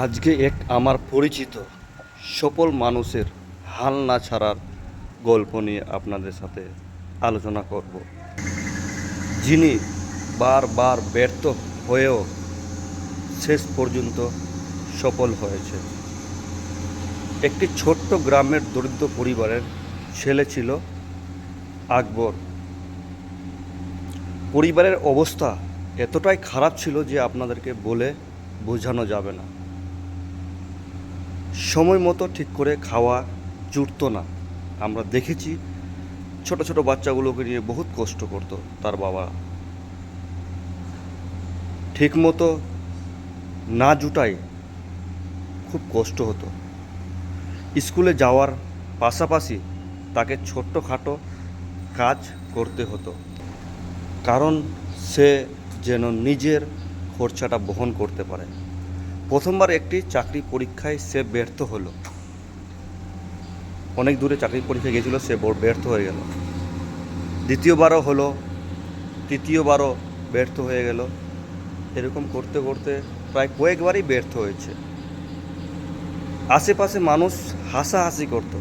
আজকে এক আমার পরিচিত সফল মানুষের হাল না ছাড়ার গল্প নিয়ে আপনাদের সাথে আলোচনা করব, যিনি বারবার ব্যর্থ হয়েও শেষ পর্যন্ত সফল হয়েছে। একটি ছোট্ট গ্রামের দরিদ্র পরিবারের ছেলে ছিল আকবর। পরিবারের অবস্থা এতটাই খারাপ ছিল যে আপনাদেরকে বলে বোঝানো যাবে না। সময় মতো ঠিক করে খাওয়া জুটতো না। আমরা দেখেছি ছোট ছোট বাচ্চাগুলোকে নিয়ে বহুত কষ্ট করত তার বাবা। ঠিক মতো না জুটায় খুব কষ্ট হতো। স্কুলে যাওয়ার পাশাপাশি তাকে ছোট্টখাটো কাজ করতে হতো, কারণ সে যেন নিজের খরচাটা বহন করতে পারে। প্রথমবার একটি চাকরি পরীক্ষায় সে ব্যর্থ হলো। অনেক দূরে চাকরি পরীক্ষায় গিয়েছিল, সে ব্যর্থ হয়ে গেল। দ্বিতীয়বারও হলো, তৃতীয়বারও ব্যর্থ হয়ে গেল। এরকম করতে করতে প্রায় কয়েকবারই ব্যর্থ হয়েছে। আশেপাশে মানুষ হাসাহাসি করত,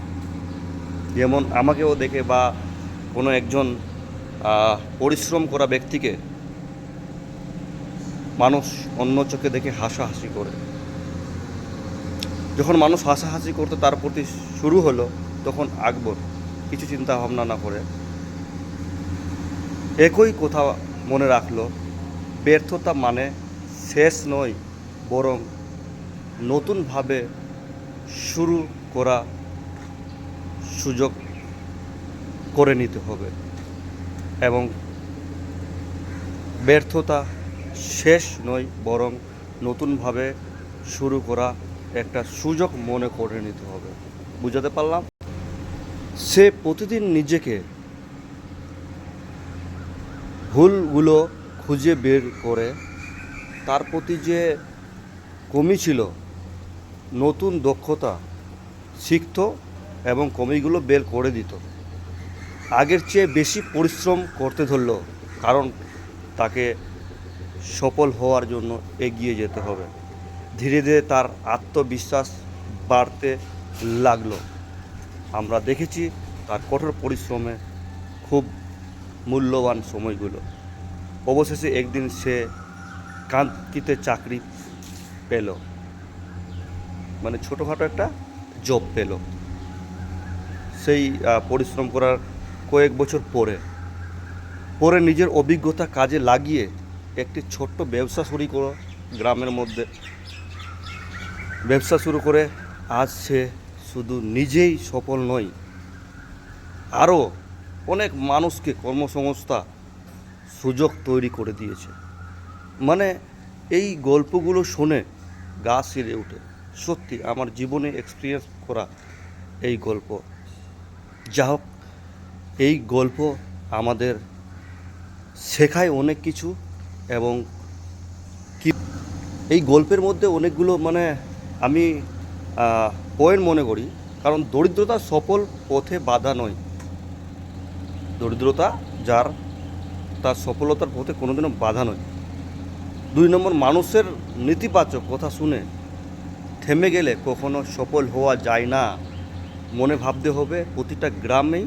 যেমন আমাকেও দেখে বা কোনো একজন পরিশ্রম করা ব্যক্তিকে মানুষ অন্য চোখে দেখে হাসাহাসি করে। যখন মানুষ হাসাহাসি করতে তার প্রতি শুরু হলো, তখন আকবর কিছু চিন্তা ভাবনা না করে একই কথা মনে রাখলো, ব্যর্থতা মানে শেষ নয়, বরং নতুনভাবে শুরু করা সুযোগ করে নিতে হবে, এবং ব্যর্থতা শেষ নয়, বরং নতুনভাবে শুরু করা একটা সুযোগ মনে করে নিতে হবে। বুঝাতে পারলাম? সে প্রতিদিন নিজেকে ভুলগুলো খুঁজে বের করে তার প্রতি যে কমি ছিল নতুন দক্ষতা শিখত এবং কমিগুলো বের করে দিত। আগের চেয়ে বেশি পরিশ্রম করতে ধরল, কারণ তাকে সফল হওয়ার জন্য এগিয়ে যেতে হবে। ধীরে ধীরে তার আত্মবিশ্বাস বাড়তে লাগলো। আমরা দেখেছি তার কঠোর পরিশ্রমে খুব মূল্যবান সময়গুলো। অবশেষে একদিন সে কান্তিতে চাকরি পেল, মানে ছোটোখাটো একটা জব পেল। সেই পরিশ্রম করার কয়েক বছর পরে নিজের অভিজ্ঞতা কাজে লাগিয়ে একটি ছোট্ট ব্যবসা শুরু করো। গ্রামের মধ্যে ব্যবসা শুরু করে আজ সে শুধু নিজেই সফল নয়, আরও অনেক মানুষকে কর্মসংস্থান সুযোগ তৈরি করে দিয়েছে। মানে এই গল্পগুলো শুনে গা শিরে ওঠে। সত্যি আমার জীবনে এক্সপিরিয়েন্স করা এই গল্প। যা হোক, এই গল্প আমাদের শেখায় অনেক কিছু, এবং কি এই গল্পের মধ্যে অনেকগুলো আমি পয়েন্ট মনে করি। কারণ দরিদ্রতা সফল পথে বাধা নয়। দরিদ্রতা যার তার সফলতার পথে কোনোদিনও বাধা নয়। 2 নম্বর, মানুষের নেতিবাচক কথা শুনে থেমে গেলে কখনো সফল হওয়া যায় না। মনে ভাবতে হবে প্রতিটা গ্রামেই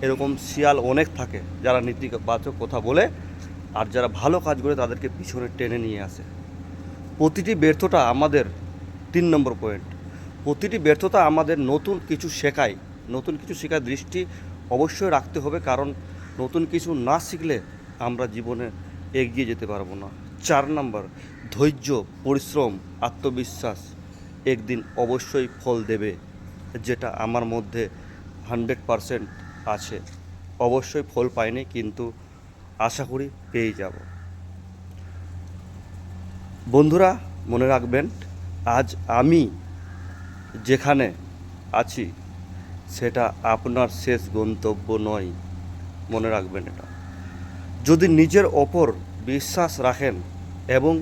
এরকম শিয়াল অনেক থাকে, যারা নেতিবাচক কথা বলে আর যারা ভালো কাজ করে তাদেরকে পিছনে টেনে নিয়ে আসে। প্রতিটি ব্যর্থতা আমাদের 3 নম্বর পয়েন্ট, প্রতিটি ব্যর্থতা আমাদের নতুন কিছু শেখায়। নতুন কিছু শেখার দৃষ্টি অবশ্যই রাখতে হবে, কারণ নতুন কিছু না শিখলে আমরা জীবনে এগিয়ে যেতে পারবো না। 4 নম্বর, ধৈর্য, পরিশ্রম, আত্মবিশ্বাস একদিন অবশ্যই ফল দেবে, যেটা আমার মধ্যে 100% আছে। অবশ্যই ফল পাইনি, কিন্তু আশা করি পেয়ে যাব। বন্ধুরা, মনে রাখবেন, আজ আমি যেখানে আছি সেটা আপনার শেষ গন্তব্য নয়। মনে রাখবেন এটা। যদি নিজের ওপর বিশ্বাস রাখেন এবং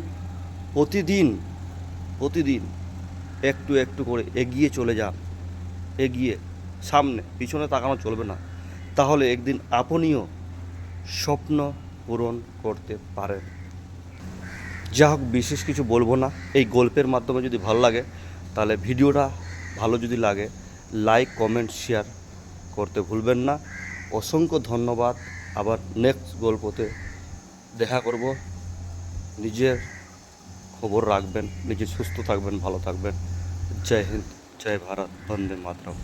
প্রতিদিন একটু একটু করে এগিয়ে চলে যান, এগিয়ে সামনে, পিছনে তাকানো চলবে না, তাহলে একদিন আপনিও স্বপ্ন পূরণ করতে পারেন। যা হোক, বিশেষ কিছু বলবো না। এই গল্পের মাধ্যমে যদি ভালো লাগে তাহলে ভিডিওটা ভালো যদি লাগে লাইক কমেন্ট শেয়ার করতে ভুলবেন না। অসংখ্য ধন্যবাদ। আবার নেক্সট গল্পতে দেখা করব। নিজের খবর রাখবেন, নিজে সুস্থ থাকবেন, ভালো থাকবেন। জয় হিন্দ, জয় ভারত, বন্দে মাতরম।